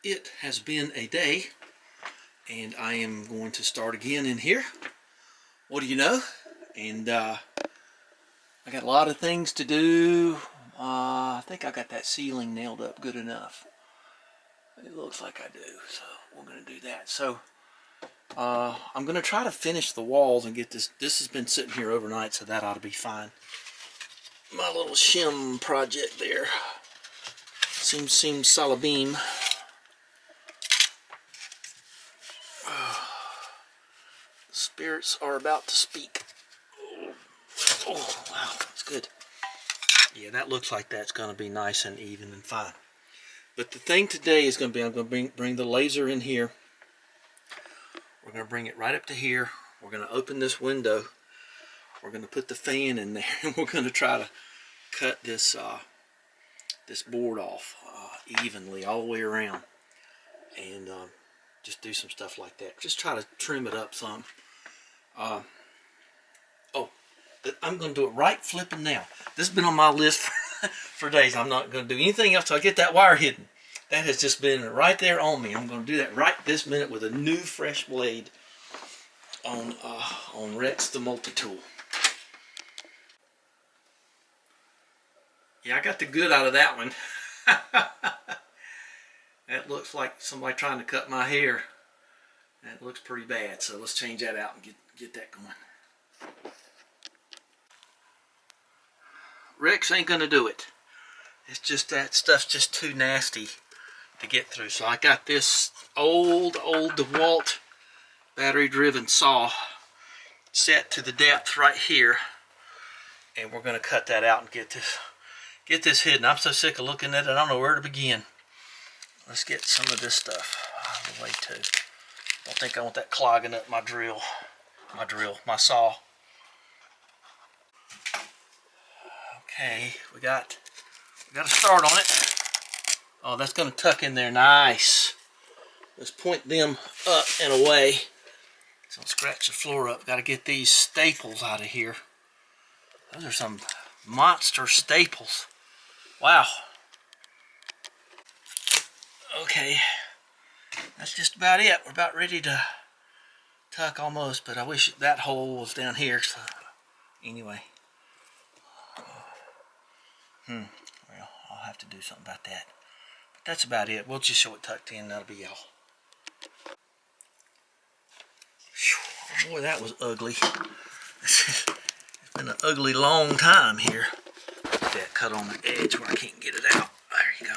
It has been a day, and I am going to start again in here. What do you know? And I got a lot of things to do. I think I got that ceiling nailed up good enough. It looks like I do, so we're going to do that. So I'm going to try to finish the walls and get this. This has been sitting here overnight, so that ought to be fine. My little shim project there. Seems solid beam. Spirits are about to speak. Oh, wow, that's good. Yeah, that looks like that's going to be nice and even and fine. But the thing today is going to be, I'm going to bring the laser in here. We're going to bring it right up to here. We're going to open this window. We're going to put the fan in there, and we're going to try to cut this this board off evenly all the way around, and just do some stuff like that. Just try to trim it up some. I'm going to do it right flipping now. This has been on my list for days. I'm not going to do anything else till I get that wire hidden. That has just been right there on me. I'm going to do that right this minute with a new fresh blade on Rex the multi-tool. Yeah, I got the good out of that one. That looks like somebody trying to cut my hair. That looks pretty bad, so let's change that out and get that going. Rex ain't gonna do it. It's just that stuff's just too nasty to get through. So I got this old DeWalt battery-driven saw set to the depth right here, and we're gonna cut that out and get this hidden. I'm so sick of looking at it, I don't know where to begin. Let's get some of this stuff out of the way too. Don't think I want that clogging up my saw. Okay, we got a start on it. Oh, that's going to tuck in there nice. Let's point them up and away. So I'll scratch the floor up. Got to get these staples out of here. Those are some monster staples. Wow. Okay, that's just about it. We're about ready to tuck almost, but I wish that hole was down here. So anyway. Well, I'll have to do something about that. But that's about it. We'll just show it tucked in. That'll be all. Whew, boy, that was ugly. It's been an ugly long time here. Get that cut on the edge where I can't get it out. There you go.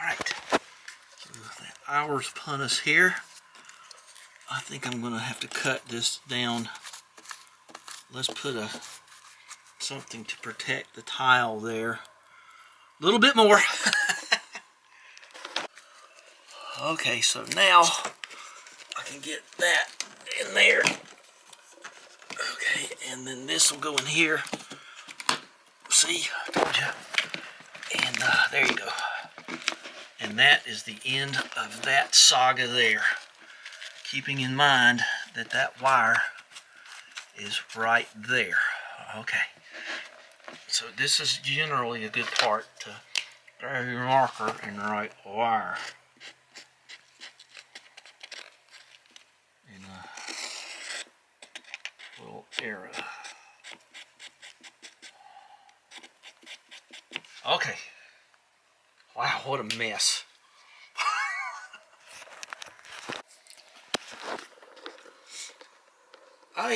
Alright. So the hour's upon us here. I think I'm going to have to cut this down. Let's put something to protect the tile there. A little bit more. Okay, so now I can get that in there. Okay, and then this will go in here. See, I told you. And there you go. And that is the end of that saga there. Keeping in mind that that wire is right there. Okay. So this is generally a good part to grab your marker and write wire. In a little area. Okay. Wow, what a mess. I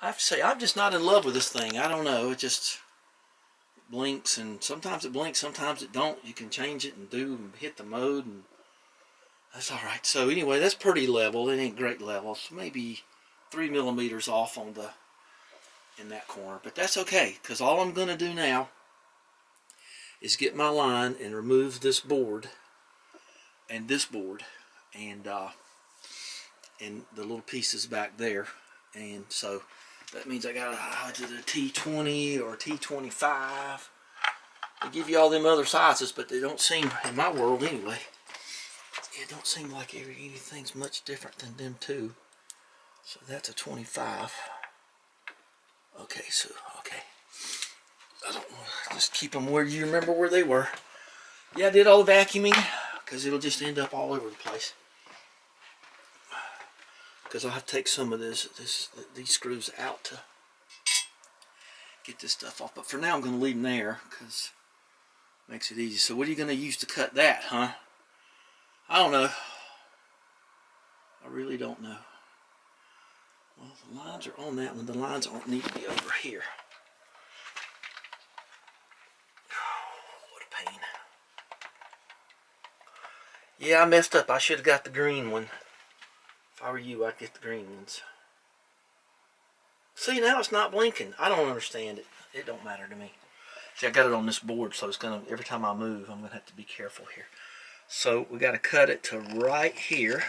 have to say, I'm just not in love with this thing. I don't know. It just blinks, and sometimes it blinks, sometimes it don't. You can change it and hit the mode, and that's all right. So anyway, that's pretty level. It ain't great level. It's maybe 3 millimeters off on in that corner, but that's okay, because all I'm going to do now is get my line and remove this board and this board and the little pieces back there. And so that means I got a T20 or a T25. They give you all them other sizes, but they don't seem, in my world anyway, it don't seem like anything's much different than them two. So that's a 25. Okay, Okay, so, okay. I don't just keep them where you remember where they were. Yeah, I did all the vacuuming because it'll just end up all over the place. Because I'll have to take some of these screws out to get this stuff off. But for now, I'm going to leave them there because it makes it easy. So what are you going to use to cut that, huh? I don't know. I really don't know. Well, the lines are on that one. The lines aren't need to be over here. Oh, what a pain. Yeah, I messed up. I should have got the green one. If I were you, I'd get the green ones. See, now it's not blinking. I don't understand it. It don't matter to me. See, I got it on this board, so it's gonna, every time I move, I'm gonna have to be careful here. So we got to cut it to right here.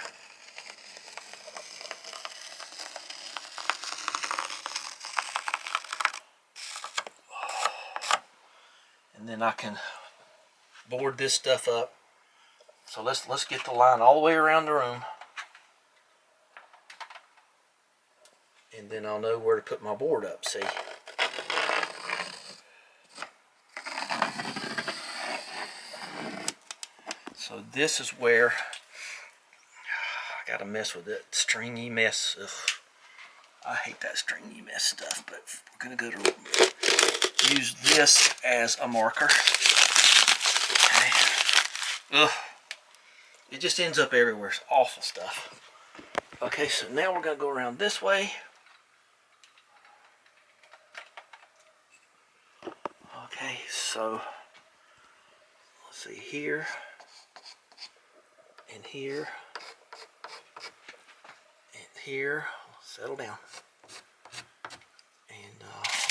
And then I can board this stuff up. So let's get the line all the way around the room. And then I'll know where to put my board up, see? So this is where I gotta mess with it. Stringy mess. Ugh. I hate that stringy mess stuff, but we're gonna go to use this as a marker. Okay. Ugh. It just ends up everywhere. It's awful stuff. Okay, so now we're gonna go around this way. Okay, so let's see here and here and here. Settle down. And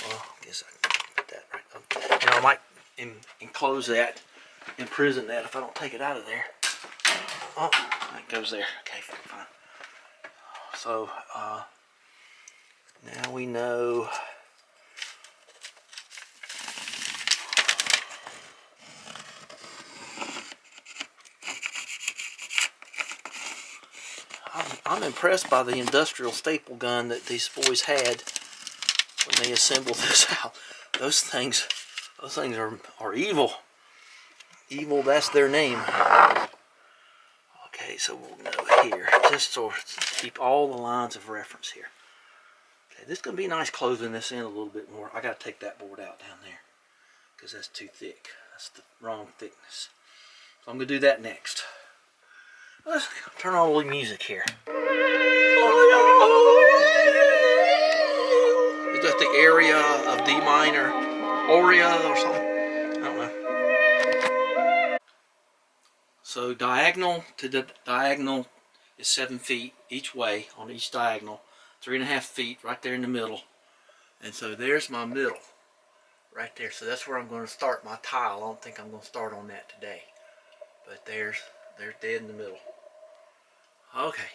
well, I guess I can put that right up. Now I might enclose that, imprison that if I don't take it out of there. Oh, that goes there. Okay, fine. So now we know. I'm impressed by the industrial staple gun that these boys had when they assembled this out. Those things are evil. Evil, that's their name. Okay, so we'll go here, just so keep all the lines of reference here. Okay, this is going to be nice closing this in a little bit more. I got to take that board out down there because that's too thick. That's the wrong thickness. So I'm going to do that next. Let's turn on a little music here. Is that the area of D minor, Aurea or something? I don't know. So diagonal to the diagonal is 7 feet each way on each diagonal. 3.5 feet right there in the middle. And so there's my middle right there. So that's where I'm going to start my tile. I don't think I'm going to start on that today. But they're dead in the middle. Okay.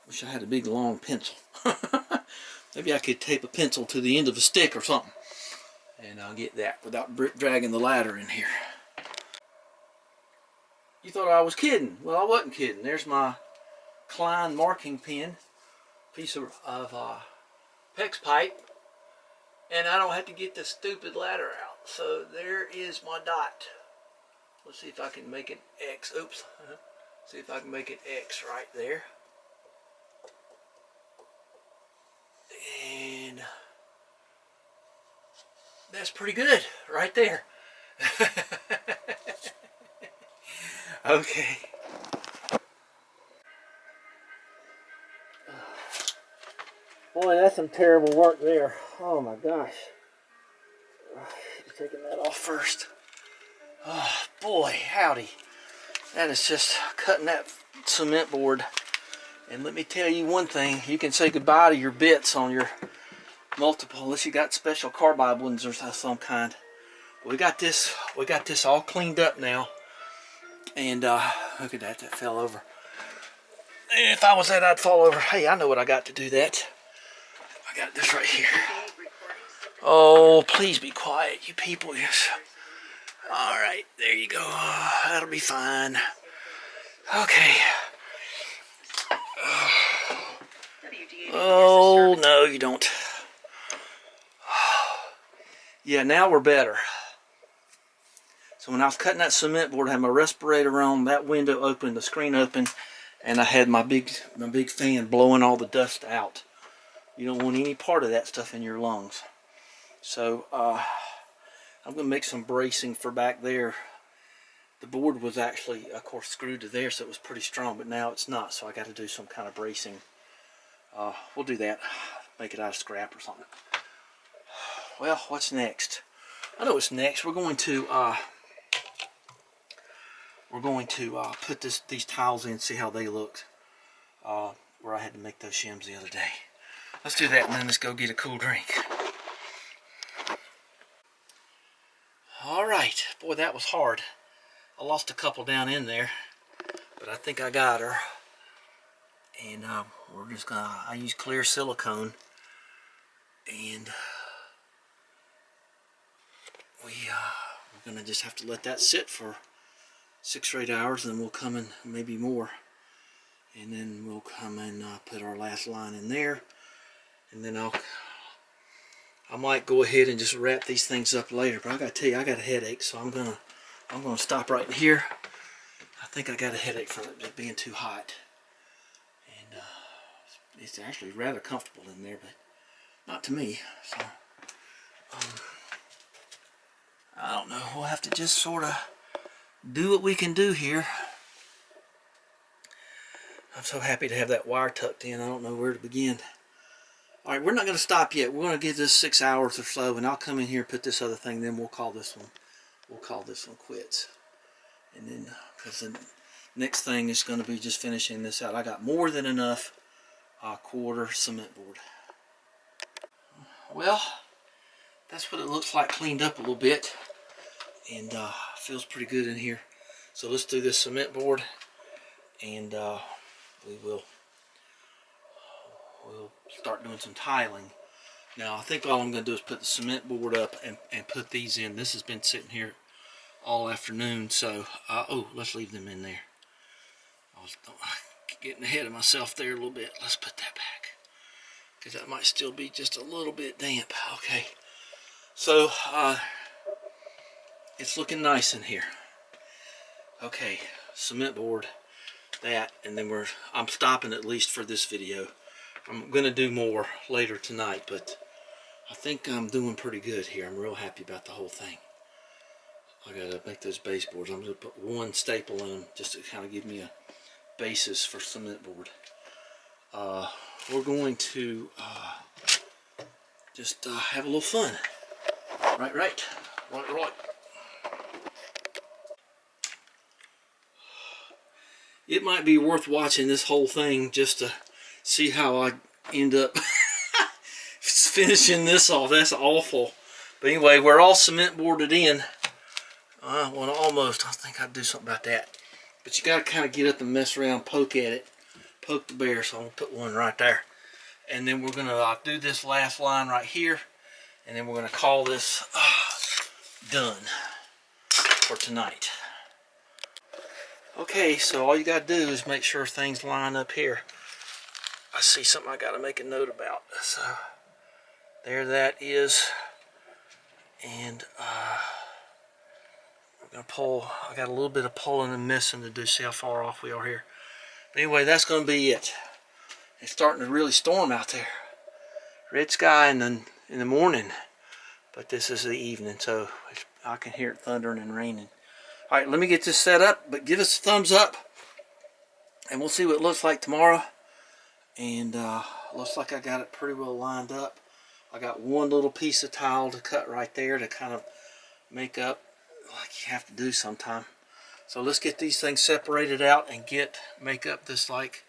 Wish I had a big long pencil. Maybe I could tape a pencil to the end of a stick or something. And I'll get that without dragging the ladder in here. You thought I was kidding. Well, I wasn't kidding. There's my Klein marking pen. Piece of PEX pipe. And I don't have to get this stupid ladder out. So there is my dot. Let's see if I can make an X. Oops. See if I can make an X right there. And that's pretty good right there. Okay. Boy, that's some terrible work there. Oh my gosh. Taking that off first. Oh boy, howdy. That is just cutting that cement board. And let me tell you one thing, you can say goodbye to your bits on your multiple, unless you got special carbide ones or some kind. We got this all cleaned up now. And look at that fell over. If I was that, I'd fall over. Hey, I know what I got to do that. I got this right here. Oh, please be quiet, you people. Yes. All right, there you go. That'll be fine. Okay. Oh, no, you don't. Yeah, now we're better. So when I was cutting that cement board, I had my respirator on, that window open, the screen open, and I had my big fan blowing all the dust out. You don't want any part of that stuff in your lungs. So I'm going to make some bracing for back there. The board was actually, of course, screwed to there, so it was pretty strong, but now it's not, so I got to do some kind of bracing. We'll do that. Make it out of scrap or something. Well, what's next? I know what's next. We're going to put these tiles in, see how they looked. Where I had to make those shims the other day. Let's do that, and then let's go get a cool drink. All right, boy, that was hard. I lost a couple down in there, but I think I got her. And we're just gonna, I use clear silicone, and we're gonna just have to let that sit for 6 or 8 hours, and then we'll come in, maybe more, and then we'll come and put our last line in there, and then I might go ahead and just wrap these things up later. But I gotta tell you, I got a headache, so I'm gonna stop right here. I think I got a headache from it being too hot, and it's actually rather comfortable in there, but not to me. So I don't know. We'll have to just sort of do what we can do here. I'm so happy to have that wire tucked in. I don't know where to begin. All right, we're not going to stop yet. We're going to give this 6 hours or so, and I'll come in here and put this other thing. Then we'll call this one quits. And then, because the next thing is going to be just finishing this out. I got more than enough quarter cement board. Well, that's what it looks like cleaned up a little bit, and feels pretty good in here. So let's do this cement board, and we'll start doing some tiling. Now I think all I'm going to do is put the cement board up and put these in. This has been sitting here all afternoon, so let's leave them in there. I was getting ahead of myself there a little bit. Let's put that back, because that might still be just a little bit damp. Okay, so it's looking nice in here. Okay, cement board, that, and then I'm stopping at least for this video. I'm gonna do more later tonight, but I think I'm doing pretty good here. I'm real happy about the whole thing. I gotta make those baseboards. I'm gonna put one staple in them just to kind of give me a basis for cement board. We're going to just have a little fun. Right. It might be worth watching this whole thing just to see how I end up finishing this off. That's awful. But anyway, we're all cement boarded in. Well, almost. I think I'd do something about that. But you got to kind of get up and mess around, poke at it, poke the bear. So I'm going to put one right there. And then we're going to do this last line right here. And then we're going to call this done for tonight. Okay, so all you got to do is make sure things line up here. I see something I got to make a note about. So there that is. And we're going to pull. I got a little bit of pulling and missing to do. See how far off we are here. But anyway, that's going to be it. It's starting to really storm out there. Red sky in the morning. But this is the evening, so I can hear it thundering and raining. All right, let me get this set up, but give us a thumbs up, and we'll see what it looks like tomorrow. And looks like I got it pretty well lined up. I got one little piece of tile to cut right there to kind of make up like you have to do sometime. So let's get these things separated out and make up this, like,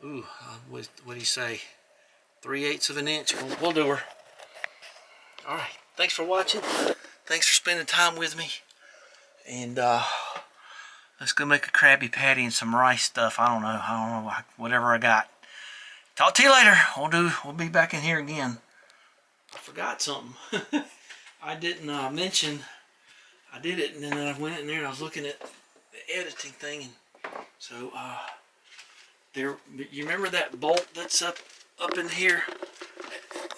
what do you say, 3/8 of an inch. We'll do her. All right, thanks for watching. Thanks for spending time with me. And let's go make a Krabby Patty and some rice stuff. I don't know, whatever I got. Talk to you later. We'll be back in here again. I forgot something. I didn't mention. I did it, and then I went in there and I was looking at the editing thing, and so you remember that bolt that's up in here?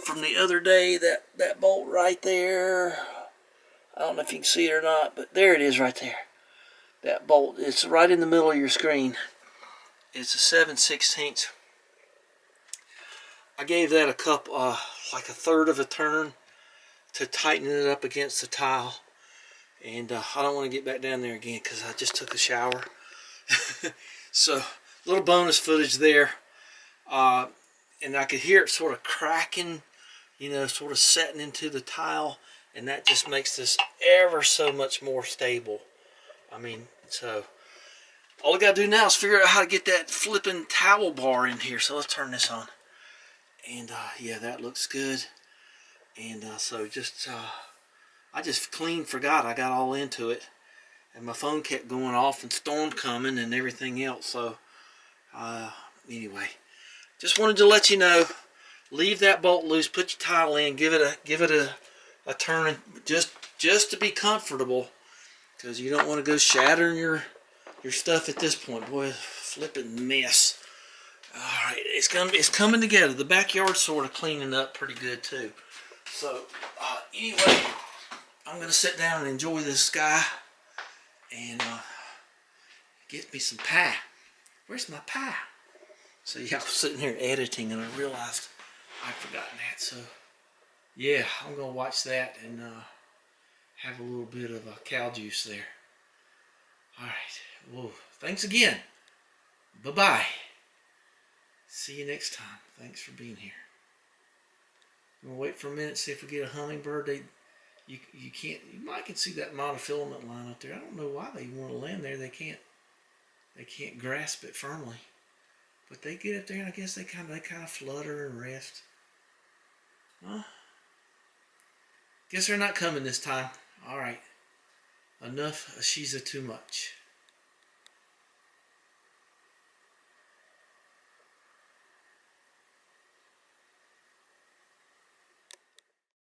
from the other day, that bolt right there. I don't know if you can see it or not, but there it is right there. That bolt, it's right in the middle of your screen. It's a 7/16. I gave that a cup, like a third of a turn to tighten it up against the tile. And I don't want to get back down there again because I just took a shower. So, little bonus footage there. And I could hear it sort of cracking, you know, sort of setting into the tile. And that just makes this ever so much more stable. I mean, so all I got to do now is figure out how to get that flipping towel bar in here. So let's turn this on. And yeah, that looks good. And so just, I just clean forgot I got all into it. And my phone kept going off and storm coming and everything else. So anyway, just wanted to let you know, leave that bolt loose, put your tile in, give it a turn, just to be comfortable, because you don't want to go shattering your stuff at this point. Boy, flipping mess. All right, it's coming together. The backyard's sort of cleaning up pretty good too. So anyway, I'm gonna sit down and enjoy this sky and get me some pie. Where's my pie? So yeah, I was sitting here editing and I realized I'd forgotten that. So yeah, I'm gonna watch that and have a little bit of cow juice there. All right. Well, thanks again. Bye-bye. See you next time. Thanks for being here. I'm gonna wait for a minute, see if we get a hummingbird. You might can see that monofilament line up there. I don't know why they want to land there. They can't grasp it firmly. But they get up there and I guess they kind of flutter and rest. Huh? Guess they're not coming this time. All right. Enough. She's too much.